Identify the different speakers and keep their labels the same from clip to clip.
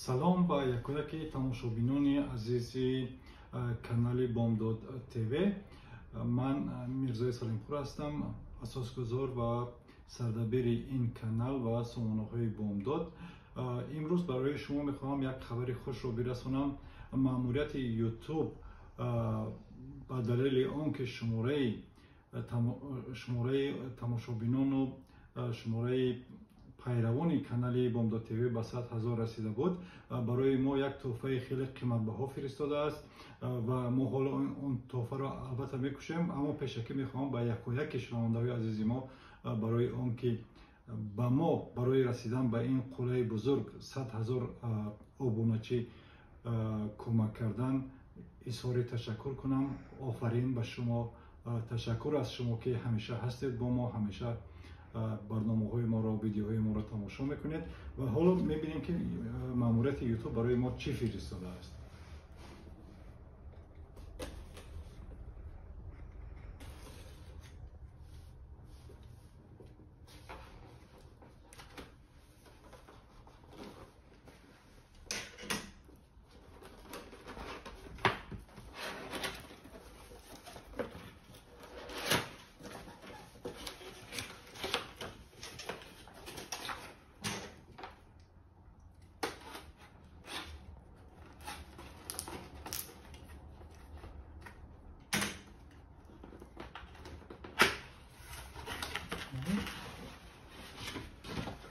Speaker 1: سلام با یکی تماشابینان عزیزی کانال بامداد تیوی. من میرزای سلیمپور هستم، اساسگزار و سردبیر این کانال و سامانه‌های بامداد. امروز برای شما میخواهم یک خبر خوش رو برسونم. ماموریت یوتیوب با دلیل آنکه شماره تماشابینان و شماره پیروان کانال بامداد تیوی به 100,000 رسیده بود، برای ما یک تحفه خیلی قیمت‌بها فرستاده است و ما حالا اون تحفه را البته میکشیم، اما پیشکی میخوام با یک شنونده‌های عزیز ما برای آنکه با ما برای رسیدن به این قله بزرگ 100,000 ابونچی کمک کردن اظهار تشکر کنم. آفرین به شما، تشکر از شما که همیشه هستید با ما، همیشه برنامه‌های ما را، ویدیوهای ما را تماشا میکنید. و حالا میبینیم که ماموریت یوتیوب برای ما چی فرستاده است.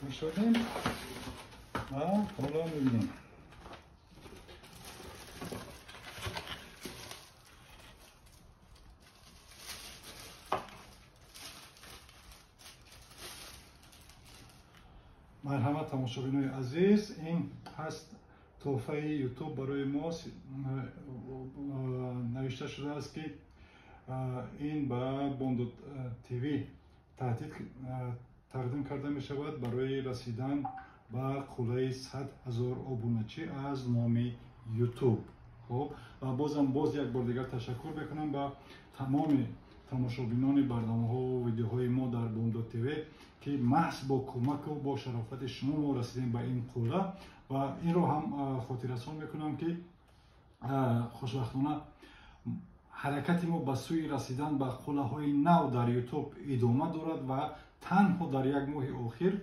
Speaker 1: میشدیم و حالا میبینیم مرحمت تماشابینای عزیز، این هست تحفه یوتیوب برای ما. نوشته شده است که این با بامداد تیوی تقدیم کرده می شود برای رسیدن به قله 100,000 ابونچی از نام یوتیوب. خب و باز یک بار دیگر تشکر بکنم به تمام تماشابینان برنامه ها و ویدیوهای ما در بامداد تیوی که محض با کمک و با شرافت شما ما رسیدیم به این قله. و این رو هم خاطررسان میکنم که خوشبختانه حرکت ما به سوی رسیدن به قله های نو در یوتیوب ادامه دارد و تنها در یک ماه اخیر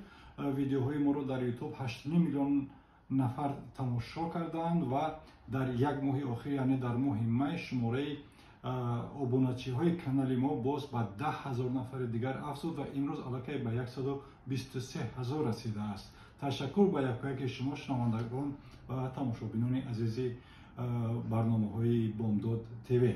Speaker 1: ویدیوهای ما رو در یوتیوب 8 میلیون نفر تماشا کردند و در یک ماه اخیر، یعنی در ماه می، شماره ابونچی های کانال ما باز به 10,000 نفر دیگر افزود و امروز الکی به 123,000 رسیده است. تشکر به یک شما شنوندگان و تماشابینان عزیزی برنامه های بامداد تیوی.